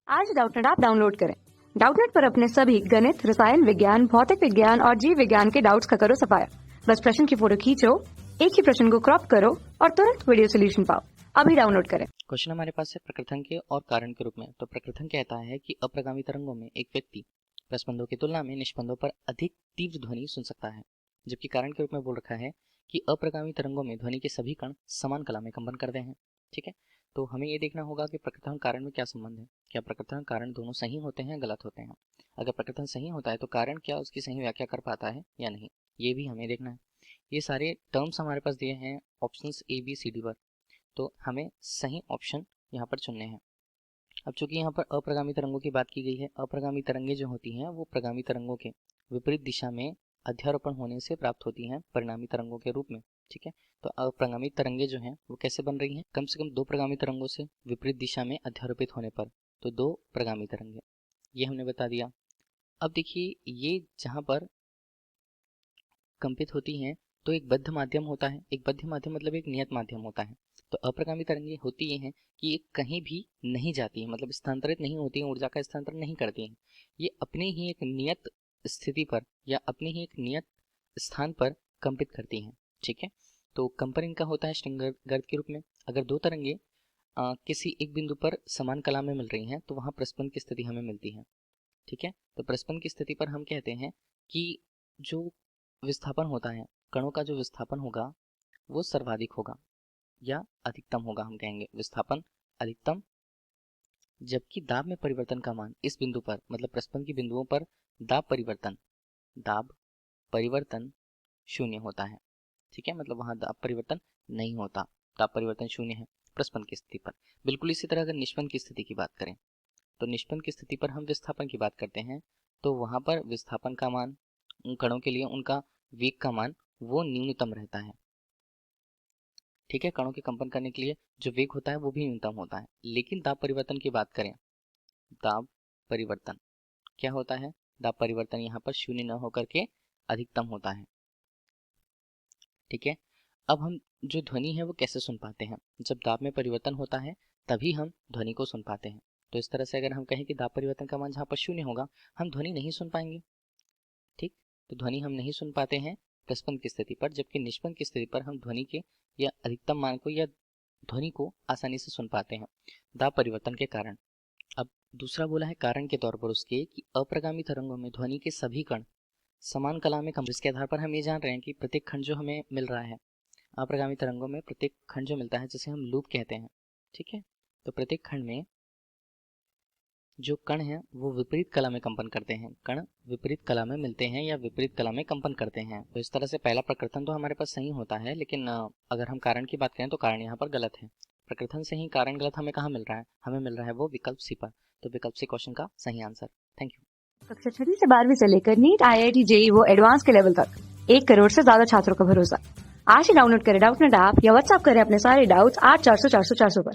आज Doubtnut app download करें। Doubtnut पर अपने सभी गणित, रसायन विज्ञान, भौतिक विज्ञान और जीव विज्ञान के डाउट्स का करो सफाया। बस प्रश्न की फोटो खींचो, एक ही प्रश्न को क्रॉप करो और तुरंत वीडियो सोल्यूशन पाओ। अभी डाउनलोड करें। क्वेश्चन हमारे पास है प्रकृथन के और कारण के रूप में। तो प्रकृथन कहता है कि अप्रगामी तरंगों में एक व्यक्ति प्रस्पंदों की तुलना में निष्पंदों पर अधिक तीव्र ध्वनि सुन सकता है, जबकि कारण के रूप में बोल रखा है कि अप्रगामी तरंगों में ध्वनि के सभी कण समान कला में कंपन करते हैं। ठीक है, तो हमें ये देखना होगा कि प्रकृथन कारण में क्या संबंध है। क्या प्रकृथन कारण दोनों सही होते हैं, गलत होते हैं? अगर प्रकृथन सही होता है तो कारण क्या उसकी सही व्याख्या कर पाता है या नहीं, ये भी हमें देखना है। ये सारे टर्म्स हमारे पास दिए हैं options A B C D पर, तो हमें सही ऑप्शन यहाँ पर चुनने हैं। अब चूंकि यहाँ पर अप्रगामी तरंगों की बात की गई है, अप्रगामी तरंगे जो होती हैं वो प्रगामी तरंगों के विपरीत दिशा में अध्यारोपण होने से प्राप्त होती हैं परिणामी तरंगों के रूप में। ठीक है, तो अप्रगामी तरंगे जो हैं वो कैसे बन रही हैं? कम से कम दो प्रगामी तरंगों से विपरीत दिशा में अध्यारोपित होने पर, तो दो प्रगामी तरंगे, ये हमने बता दिया। अब देखिए, ये जहाँ पर कंपित होती हैं तो एक बद्ध माध्यम होता है। एक बद्ध माध्यम मतलब एक नियत माध्यम होता है। तो अप्रगामी तरंगे होती ये हैं कि ये कहीं भी नहीं जाती है, मतलब स्थानांतरित नहीं होती है, ऊर्जा का स्थानांतरण नहीं करती हैं। ये अपने ही एक नियत स्थिति पर या अपने ही एक नियत स्थान पर कंपित करती हैं। ठीक है, तो कंपन इनका होता है स्ट्रिंग गर्त के रूप में। अगर दो तरंगे किसी एक बिंदु पर समान कला में मिल रही हैं तो वहाँ प्रस्पंद की स्थिति हमें मिलती है। ठीक है, तो प्रस्पंद की स्थिति पर हम कहते हैं कि जो विस्थापन होता है, कणों का जो विस्थापन होगा वो सर्वाधिक होगा या अधिकतम होगा। हम कहेंगे विस्थापन अधिकतम, जबकि दाब में परिवर्तन का मान इस बिंदु पर, मतलब प्रस्पंद की बिंदुओं पर दाब परिवर्तन शून्य होता है। ठीक है, मतलब वहां दाब परिवर्तन नहीं होता, दाब परिवर्तन शून्य है प्रस्पंद की स्थिति पर। बिल्कुल इसी तरह अगर निष्पंद की स्थिति की बात करें तो निष्पंद की स्थिति पर हम विस्थापन की बात करते हैं, तो वहां पर विस्थापन का मान उन कणों के लिए उनका वेग का मान वो न्यूनतम रहता है। ठीक है, कणों के कंपन करने के लिए जो वेग होता है वो भी न्यूनतम होता है। लेकिन दाब परिवर्तन की बात करें, दाब परिवर्तन क्या होता है? दाब परिवर्तन यहाँ पर शून्य न होकर के अधिकतम होता है। ठीक है, अब हम जो ध्वनि है वो कैसे सुन पाते हैं? जब दाब में परिवर्तन होता है तभी हम ध्वनि को सुन पाते हैं। तो इस तरह से अगर हम कहें कि दाब परिवर्तन का मान जहाँ पर शून्य होगा, हम ध्वनि नहीं सुन पाएंगे। ठीक, तो ध्वनि हम नहीं सुन पाते हैं प्रस्पंद की स्थिति पर, जबकि निष्पंद की स्थिति पर हम ध्वनि के या अधिकतम मान को या ध्वनि को आसानी से सुन पाते हैं दाब परिवर्तन के कारण। अब दूसरा बोला है कारण के तौर पर उसके कि अप्रगामी तरंगों में ध्वनि के सभी कण समान कला में कंपित। इसके आधार पर हम ये जान रहे हैं कि प्रत्येक खंड जो हमें मिल रहा है अप्रगामी तरंगों में, प्रत्येक खंड जो मिलता है जिसे हम लूप कहते हैं। ठीक है, तो प्रत्येक खंड में जो कण हैं वो विपरीत कला में कंपन करते हैं। कण विपरीत कला में मिलते हैं या विपरीत कला में कंपन करते हैं। तो इस तरह से पहला प्रकृथन तो हमारे पास सही होता है, लेकिन अगर हम कारण की बात करें तो कारण यहाँ पर गलत है। प्रकृथन से ही कारण गलत हमें कहाँ मिल रहा है? हमें मिल रहा है वो विकल्प सी पर। तो विकल्प सी क्वेश्चन का सही आंसर। Thank you. कक्षा 6 से 12वीं से लेकर नीट, IIT, JEE वो एडवांस के लेवल तक 1 करोड़ से ज्यादा छात्रों का भरोसा। आज ही डाउनलोड करें डाउटनेट ऐप या व्हाट्सएप करें अपने सारे डाउट्स 8400 400 400 पर।